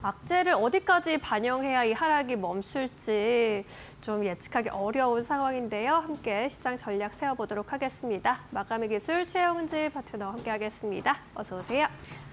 악재를 어디까지 반영해야 이 하락이 멈출지 좀 예측하기 어려운 상황인데요. 함께 시장 전략 세워보도록 하겠습니다. 마감의 기술 최영은지 파트너와 함께하겠습니다. 어서 오세요.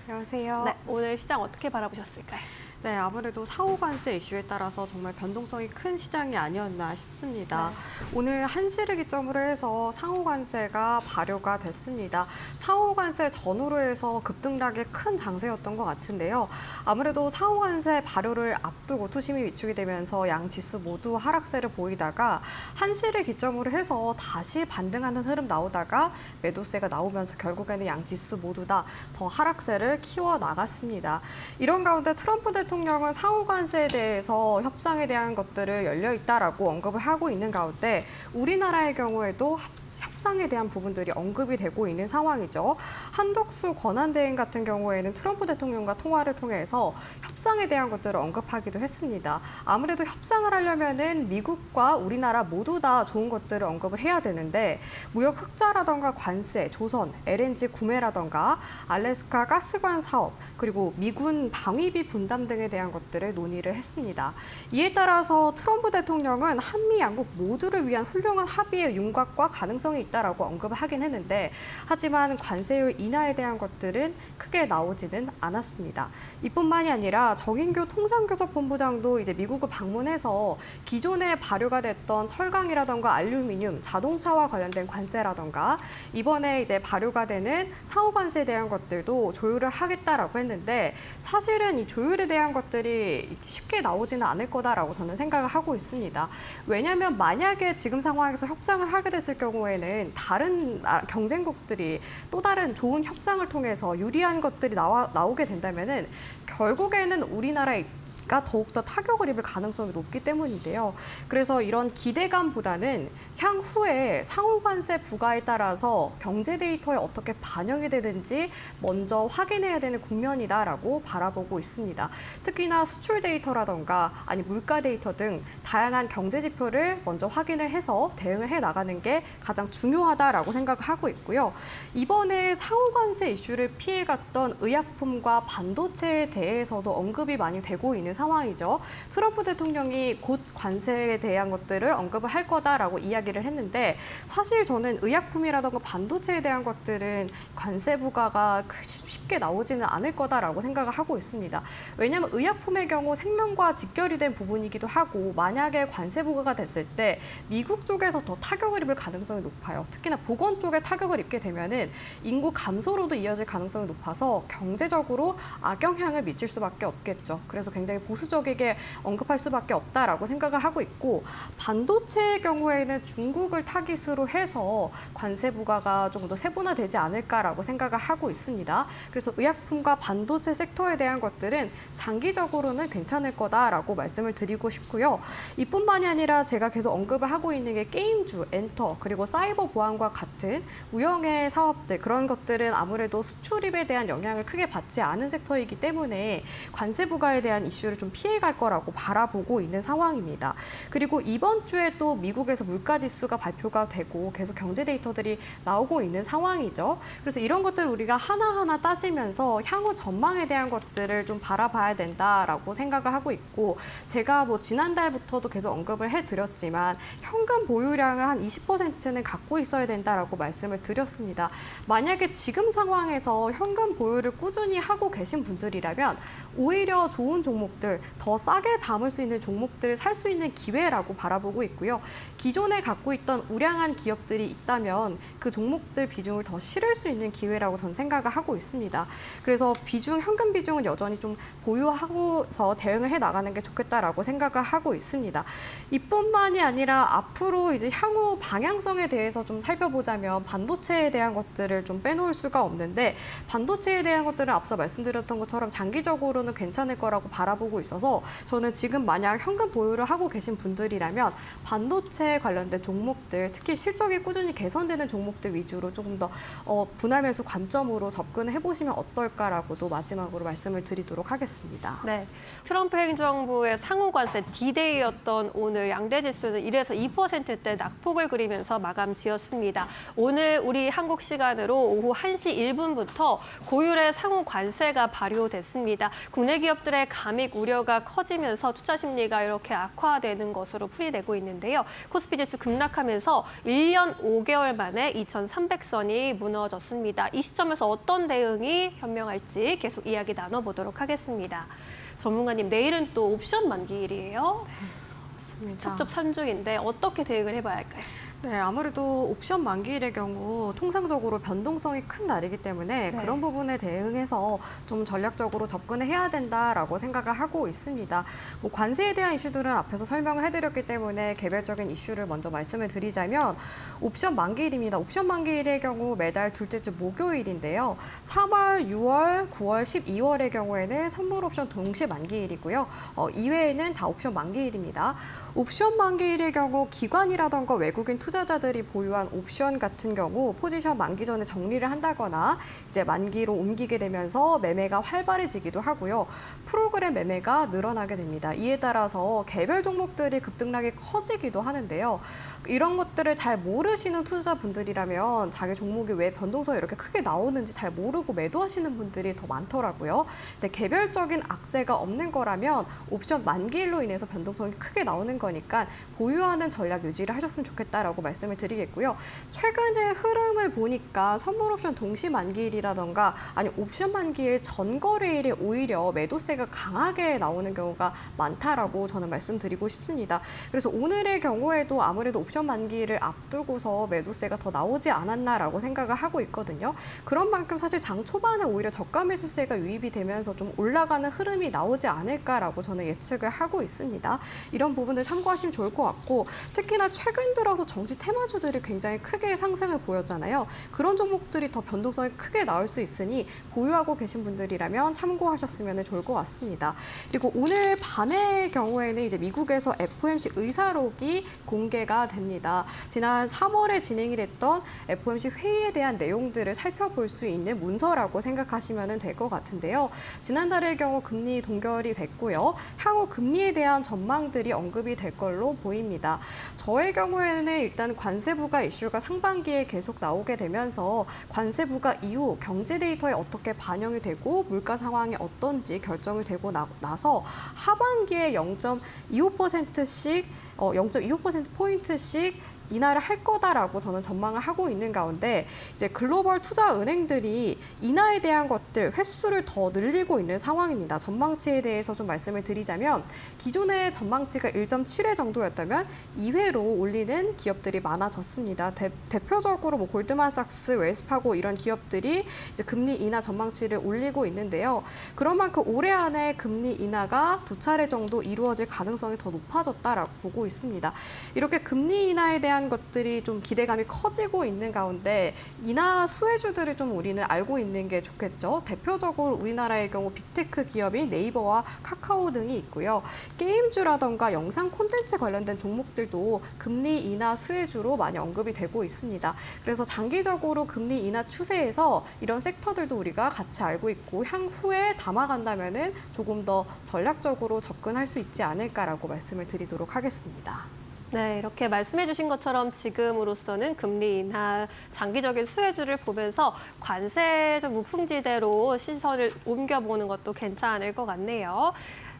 안녕하세요. 네, 오늘 시장 어떻게 바라보셨을까요? 네, 아무래도 상호관세 이슈에 따라서 정말 변동성이 큰 시장이 아니었나 싶습니다. 오늘 1시를 기점으로 해서 상호관세가 발효가 됐습니다. 상호관세 전후로 해서 급등락의 큰 장세였던 것 같은데요. 아무래도 상호관세 발효를 앞두고 투심이 위축이 되면서 양 지수 모두 하락세를 보이다가 1시를 기점으로 해서 다시 반등하는 흐름 나오다가 매도세가 나오면서 결국에는 양 지수 모두 다 더 하락세를 키워나갔습니다. 이런 가운데 트럼프 대통령은 상호관세에 대해서 협상에 대한 것들을 열려 있다라고 언급을 하고 있는 가운데 우리나라의 경우에도 협상에 대한 부분들이 언급이 되고 있는 상황이죠. 한덕수 권한대행 같은 경우에는 트럼프 대통령과 통화를 통해서 협상에 대한 것들을 언급하기도 했습니다. 아무래도 협상을 하려면은 미국과 우리나라 모두 다 좋은 것들을 언급을 해야 되는데 무역 흑자라던가 관세, 조선, LNG 구매라던가 알래스카 가스관 사업, 그리고 미군 방위비 분담 등에 대한 것들을 논의를 했습니다. 이에 따라서 트럼프 대통령은 한미 양국 모두를 위한 훌륭한 합의의 윤곽과 가능성이 있다라고 언급을 하긴 했는데 하지만 관세율 인하에 대한 것들은 크게 나오지는 않았습니다. 이뿐만이 아니라 정인교 통상교섭본부장도 이제 미국을 방문해서 기존에 발효가 됐던 철강이라던가 알루미늄, 자동차와 관련된 관세라던가 이번에 이제 발효가 되는 상호관세에 대한 것들도 조율을 하겠다라고 했는데 사실은 이 조율에 대한 것들이 쉽게 나오지는 않을 거다라고 저는 생각을 하고 있습니다. 왜냐하면 만약에 지금 상황에서 협상을 하게 됐을 경우에는 다른 경쟁국들이 또 다른 좋은 협상을 통해서 유리한 것들이 나오게 된다면은 결국에는 우리나라의 가 더욱더 타격을 입을 가능성이 높기 때문인데요. 그래서 이런 기대감보다는 향후에 상호관세 부과에 따라서 경제 데이터에 어떻게 반영이 되는지 먼저 확인해야 되는 국면이다라고 바라보고 있습니다. 특히나 수출 데이터라던가 아니 물가 데이터 등 다양한 경제 지표를 먼저 확인을 해서 대응을 해 나가는 게 가장 중요하다라고 생각을 하고 있고요. 이번에 상호관세 이슈를 피해갔던 의약품과 반도체에 대해서도 언급이 많이 되고 있는 상황이죠. 트럼프 대통령이 곧 관세에 대한 것들을 언급을 할 거다라고 이야기를 했는데 사실 저는 의약품이라던가 반도체에 대한 것들은 관세 부과가 쉽게 나오지는 않을 거다라고 생각을 하고 있습니다. 왜냐하면 의약품의 경우 생명과 직결이 된 부분이기도 하고 만약에 관세 부과가 됐을 때 미국 쪽에서 더 타격을 입을 가능성이 높아요. 특히나 보건 쪽에 타격을 입게 되면은 인구 감소로도 이어질 가능성이 높아서 경제적으로 악영향을 미칠 수밖에 없겠죠. 그래서 굉장히 보수적이게 언급할 수밖에 없다라고 생각을 하고 있고 반도체의 경우에는 중국을 타깃으로 해서 관세 부과가 좀 더 세분화되지 않을까라고 생각을 하고 있습니다. 그래서 의약품과 반도체 섹터에 대한 것들은 장기적으로는 괜찮을 거다라고 말씀을 드리고 싶고요. 이뿐만이 아니라 제가 계속 언급을 하고 있는 게 게임주, 엔터, 그리고 사이버 보안과 같은 무형의 사업들 그런 것들은 아무래도 수출입에 대한 영향을 크게 받지 않은 섹터이기 때문에 관세 부과에 대한 이슈를 좀 피해갈 거라고 바라보고 있는 상황입니다. 그리고 이번 주에 또 미국에서 물가지수가 발표가 되고 계속 경제 데이터들이 나오고 있는 상황이죠. 그래서 이런 것들을 우리가 하나하나 따지면서 향후 전망에 대한 것들을 좀 바라봐야 된다라고 생각을 하고 있고 제가 뭐 지난달부터도 계속 언급을 해드렸지만 현금 보유량을 한 20%는 갖고 있어야 된다라고 말씀을 드렸습니다. 만약에 지금 상황에서 현금 보유를 꾸준히 하고 계신 분들이라면 오히려 좋은 종목들, 더 싸게 담을 수 있는 종목들을 살 수 있는 기회라고 바라보고 있고요. 기존에 갖고 있던 우량한 기업들이 있다면 그 종목들 비중을 더 실을 수 있는 기회라고 저는 생각을 하고 있습니다. 그래서 현금 비중은 여전히 좀 보유하고서 대응을 해 나가는 게 좋겠다라고 생각을 하고 있습니다. 이뿐만이 아니라 앞으로 이제 향후 방향성에 대해서 좀 살펴보자면 반도체에 대한 것들을 좀 빼놓을 수가 없는데 반도체에 대한 것들은 앞서 말씀드렸던 것처럼 장기적으로는 괜찮을 거라고 바라보고 되고 있어서 저는 지금 만약 현금 보유를 하고 계신 분들이라면 반도체 관련된 종목들, 특히 실적이 꾸준히 개선되는 종목들 위주로 조금 더 분할 매수 관점으로 접근해 보시면 어떨까라고도 마지막으로 말씀을 드리도록 하겠습니다. 네, 트럼프 행정부의 상호 관세 D-Day였던 오늘 양대 지수는 1에서 2%대 낙폭을 그리면서 마감 지었습니다. 오늘 우리 한국 시간으로 오후 1시 1분부터 고율의 상호 관세가 발효됐습니다. 국내 기업들의 감익 우려가 커지면서 투자 심리가 이렇게 악화되는 것으로 풀이되고 있는데요. 코스피 지수 급락하면서 1년 5개월 만에 2,300선이 무너졌습니다. 이 시점에서 어떤 대응이 현명할지 계속 이야기 나눠보도록 하겠습니다. 전문가님, 내일은 또 옵션 만기일이에요. 맞습니다. 첩첩산중인데 어떻게 대응을 해봐야 할까요? 네, 아무래도 옵션 만기일의 경우 통상적으로 변동성이 큰 날이기 때문에 네. 그런 부분에 대응해서 좀 전략적으로 접근을 해야 된다라고 생각을 하고 있습니다. 뭐 관세에 대한 이슈들은 앞에서 설명을 해드렸기 때문에 개별적인 이슈를 먼저 말씀을 드리자면 옵션 만기일입니다. 옵션 만기일의 경우 매달 둘째 주 목요일인데요. 3월, 6월, 9월, 12월의 경우에는 선물 옵션 동시 만기일이고요. 이외에는 다 옵션 만기일입니다. 옵션 만기일의 경우 기관이라던가 외국인 투자자들이 보유한 옵션 같은 경우 포지션 만기 전에 정리를 한다거나 이제 만기로 옮기게 되면서 매매가 활발해지기도 하고요. 프로그램 매매가 늘어나게 됩니다. 이에 따라서 개별 종목들이 급등락이 커지기도 하는데요. 이런 것들을 잘 모르시는 투자자분들이라면 자기 종목이 왜 변동성이 이렇게 크게 나오는지 잘 모르고 매도하시는 분들이 더 많더라고요. 근데 개별적인 악재가 없는 거라면 옵션 만기일로 인해서 변동성이 크게 나오는 거니까 보유하는 전략 유지를 하셨으면 좋겠다라고 말씀을 드리겠고요. 최근의 흐름을 보니까 선물 옵션 동시 만기일이라던가 아니 옵션 만기일 전거래일에 오히려 매도세가 강하게 나오는 경우가 많다라고 저는 말씀드리고 싶습니다. 그래서 오늘의 경우에도 아무래도 옵션 만기일을 앞두고서 매도세가 더 나오지 않았나라고 생각을 하고 있거든요. 그런 만큼 사실 장 초반에 오히려 저가 매수세가 유입이 되면서 좀 올라가는 흐름이 나오지 않을까라고 저는 예측을 하고 있습니다. 이런 부분들 참고하시면 좋을 것 같고 특히나 최근 들어서 정치 테마주들이 굉장히 크게 상승을 보였잖아요. 그런 종목들이 더 변동성이 크게 나올 수 있으니 보유하고 계신 분들이라면 참고하셨으면 좋을 것 같습니다. 그리고 오늘 밤의 경우에는 이제 미국에서 FOMC 의사록이 공개가 됩니다. 지난 3월에 진행이 됐던 FOMC 회의에 대한 내용들을 살펴볼 수 있는 문서라고 생각하시면 될 것 같은데요. 지난달의 경우 금리 동결이 됐고요. 향후 금리에 대한 전망들이 언급이 될 걸로 보입니다. 저의 경우에는 일단 관세부가 이슈가 상반기에 계속 나오게 되면서 관세부가 이후 경제 데이터에 어떻게 반영이 되고 물가 상황이 어떤지 결정이 되고 나서 하반기에 0.25%씩 0.25%포인트씩 인하를 할 거다라고 저는 전망을 하고 있는 가운데 이제 글로벌 투자 은행들이 인하에 대한 것들 횟수를 더 늘리고 있는 상황입니다. 전망치에 대해서 좀 말씀을 드리자면 기존의 전망치가 1.7회 정도였다면 2회로 올리는 기업들이 많아졌습니다. 대표적으로 뭐 골드만삭스, 웰스파고 이런 기업들이 이제 금리 인하 전망치를 올리고 있는데요. 그런 만큼 올해 안에 금리 인하가 2차례 정도 이루어질 가능성이 더 높아졌다라고 보고 있습니다. 이렇게 금리 인하에 대한 것들이 좀 기대감이 커지고 있는 가운데 인하 수혜주들을 좀 우리는 알고 있는 게 좋겠죠. 대표적으로 우리나라의 경우 빅테크 기업인 네이버와 카카오 등이 있고요. 게임주라던가 영상 콘텐츠 관련된 종목들도 금리 인하 수혜주로 많이 언급이 되고 있습니다. 그래서 장기적으로 금리 인하 추세에서 이런 섹터들도 우리가 같이 알고 있고 향후에 담아간다면은 조금 더 전략적으로 접근할 수 있지 않을까라고 말씀을 드리도록 하겠습니다. 네, 이렇게 말씀해 주신 것처럼 지금으로서는 금리 인하 장기적인 수혜주를 보면서 관세적 무풍지대로 시선을 옮겨보는 것도 괜찮을 것 같네요.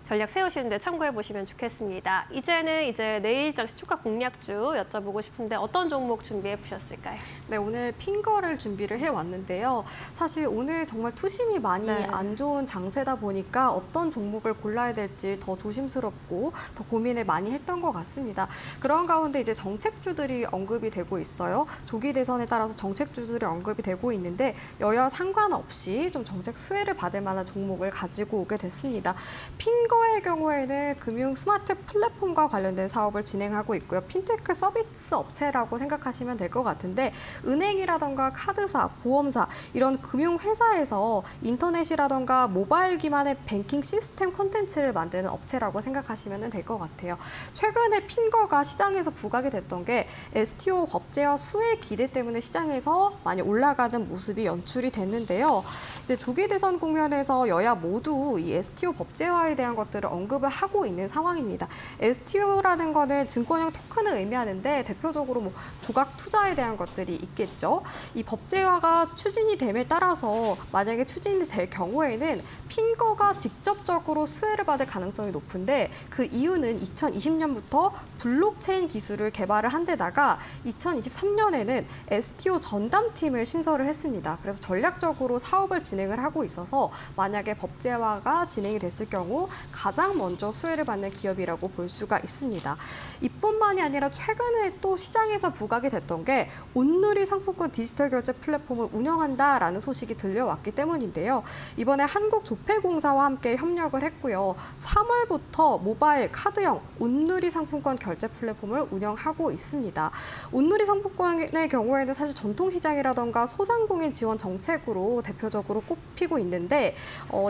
전략 세우시는데 참고해 보시면 좋겠습니다. 이제는 내일 장시 주가 공략주 여쭤보고 싶은데 어떤 종목 준비해 보셨을까요? 네, 오늘 핑거를 준비를 해왔는데요. 사실 오늘 정말 투심이 많이 네. 안 좋은 장세다 보니까 어떤 종목을 골라야 될지 더 조심스럽고 더 고민을 많이 했던 것 같습니다. 그런 가운데 이제 정책주들이 언급이 되고 있어요. 조기 대선에 따라서 정책주들이 언급이 되고 있는데 여야 상관없이 좀 정책 수혜를 받을 만한 종목을 가지고 오게 됐습니다. 핑거 핑거웨이의 경우에는 금융 스마트 플랫폼과 관련된 사업을 진행하고 있고요. 핀테크 서비스 업체라고 생각하시면 될 것 같은데 은행이라던가 카드사, 보험사 이런 금융회사에서 인터넷이라던가 모바일 기반의 뱅킹 시스템 콘텐츠를 만드는 업체라고 생각하시면 될 것 같아요. 최근에 핑거가 시장에서 부각이 됐던 게 STO 법제화 수혜 기대 때문에 시장에서 많이 올라가는 모습이 연출이 됐는데요. 이제 조기 대선 국면에서 여야 모두 이 STO 법제화에 대한 것들을 언급을 하고 있는 상황입니다. STO라는 거는 증권형 토큰을 의미하는데 대표적으로 뭐 조각 투자에 대한 것들이 있겠죠. 이 법제화가 추진이 됨에 따라서 만약에 추진이 될 경우에는 핑거가 직접적으로 수혜를 받을 가능성이 높은데 그 이유는 2020년부터 블록체인 기술을 개발을 한 데다가 2023년에는 STO 전담팀을 신설을 했습니다. 그래서 전략적으로 사업을 진행을 하고 있어서 만약에 법제화가 진행이 됐을 경우 가장 먼저 수혜를 받는 기업이라고 볼 수가 있습니다. 이뿐만이 아니라 최근에 또 시장에서 부각이 됐던 게 온누리 상품권 디지털 결제 플랫폼을 운영한다라는 소식이 들려왔기 때문인데요. 이번에 한국조폐공사와 함께 협력을 했고요. 3월부터 모바일 카드형 온누리 상품권 결제 플랫폼을 운영하고 있습니다. 온누리 상품권의 경우에는 사실 전통시장이라던가 소상공인 지원 정책으로 대표적으로 꼽히고 있는데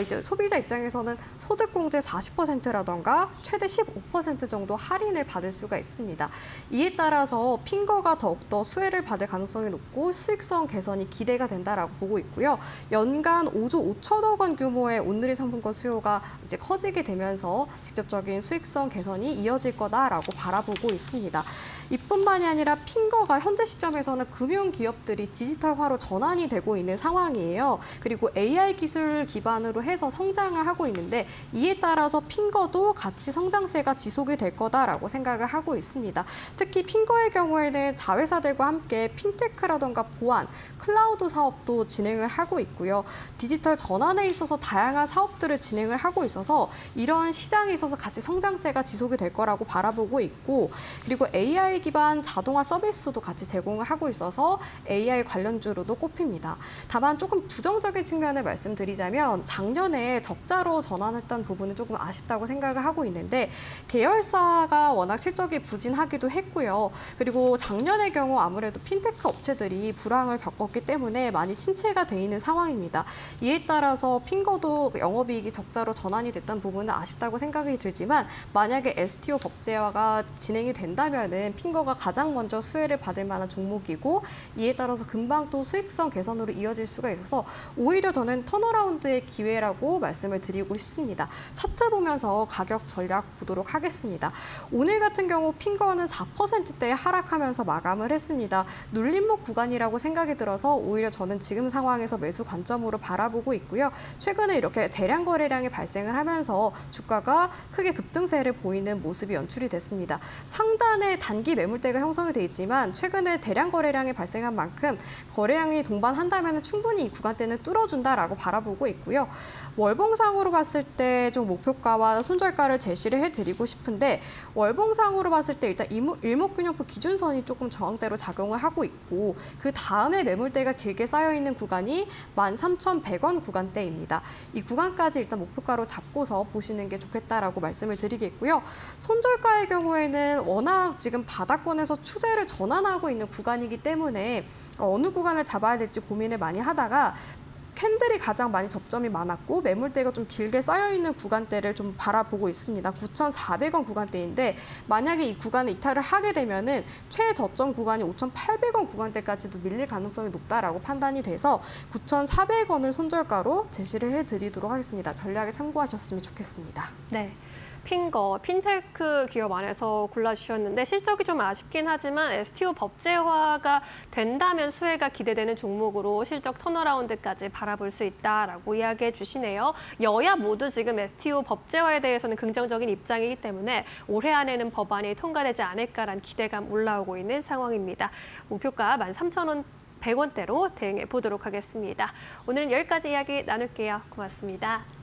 이제 소비자 입장에서는 소득공제 40%라던가 최대 15% 정도 할인을 받을 수가 있습니다. 이에 따라서 핑거가 더욱더 수혜를 받을 가능성이 높고 수익성 개선이 기대가 된다라고 보고 있고요. 연간 5조 5천억 원 규모의 온누리 상품권 수요가 이제 커지게 되면서 직접적인 수익성 개선이 이어질 거다라고 바라보고 있습니다. 이뿐만이 아니라 핑거가 현재 시점에서는 금융 기업들이 디지털화로 전환이 되고 있는 상황이에요. 그리고 AI 기술 기반으로 해서 성장을 하고 있는데 이에 따라서 핑거도 같이 성장세가 지속이 될 거다라고 생각을 하고 있습니다. 특히 핑거의 경우에는 자회사들과 함께 핀테크라던가 보안, 클라우드 사업도 진행을 하고 있고요. 디지털 전환에 있어서 다양한 사업들을 진행을 하고 있어서 이런 시장에 있어서 같이 성장세가 지속이 될 거라고 바라보고 있고 그리고 AI 기반 자동화 서비스도 같이 제공을 하고 있어서 AI 관련주로도 꼽힙니다. 다만 조금 부정적인 측면을 말씀드리자면 작년에 적자로 전환했던 부분은 조금 아쉽다고 생각을 하고 있는데 계열사가 워낙 실적이 부진하기도 했고요. 그리고 작년의 경우 아무래도 핀테크 업체들이 불황을 겪었기 때문에 많이 침체가 돼 있는 상황입니다. 이에 따라서 핑거도 영업이익이 적자로 전환이 됐던 부분은 아쉽다고 생각이 들지만 만약에 STO 법제화가 진행이 된다면은 핑거가 가장 먼저 수혜를 받을 만한 종목이고 이에 따라서 금방 또 수익성 개선으로 이어질 수가 있어서 오히려 저는 턴어라운드의 기회라고 말씀을 드리고 싶습니다. 차트 보면서 가격 전략 보도록 하겠습니다. 오늘 같은 경우 핑거는 4%대에 하락하면서 마감을 했습니다. 눌림목 구간이라고 생각이 들어서 오히려 저는 지금 상황에서 매수 관점으로 바라보고 있고요. 최근에 이렇게 대량 거래량이 발생을 하면서 주가가 크게 급등세를 보이는 모습이 연출이 됐습니다. 상단에 단기 매물대가 형성이 돼 있지만 최근에 대량 거래량이 발생한 만큼 거래량이 동반한다면 충분히 이 구간대는 뚫어준다라고 바라보고 있고요. 월봉상으로 봤을 때 좀 목표가와 손절가를 제시를 해드리고 싶은데 월봉상으로 봤을 때 일단 일목균형표 기준선이 조금 저항대로 작용을 하고 있고 그 다음에 매물대가 길게 쌓여있는 구간이 13,100원 구간대입니다. 이 구간까지 일단 목표가로 잡고서 보시는 게 좋겠다라고 말씀을 드리겠고요. 손절가의 경우에는 워낙 지금 바닥권에서 추세를 전환하고 있는 구간이기 때문에 어느 구간을 잡아야 될지 고민을 많이 하다가 캔들이 가장 많이 접점이 많았고 매물대가 좀 길게 쌓여있는 구간대를 좀 바라보고 있습니다. 9,400원 구간대인데 만약에 이 구간을 이탈을 하게 되면은 최저점 구간이 5,800원 구간대까지도 밀릴 가능성이 높다라고 판단이 돼서 9,400원을 손절가로 제시를 해드리도록 하겠습니다. 전략에 참고하셨으면 좋겠습니다. 네. 핑거, 핀테크 기업 안에서 골라주셨는데 실적이 좀 아쉽긴 하지만 STO 법제화가 된다면 수혜가 기대되는 종목으로 실적 턴어라운드까지 바라볼 수 있다라고 이야기해 주시네요. 여야 모두 지금 STO 법제화에 대해서는 긍정적인 입장이기 때문에 올해 안에는 법안이 통과되지 않을까라는 기대감 올라오고 있는 상황입니다. 목표가 13,100원대로 대응해 보도록 하겠습니다. 오늘은 여기까지 이야기 나눌게요. 고맙습니다.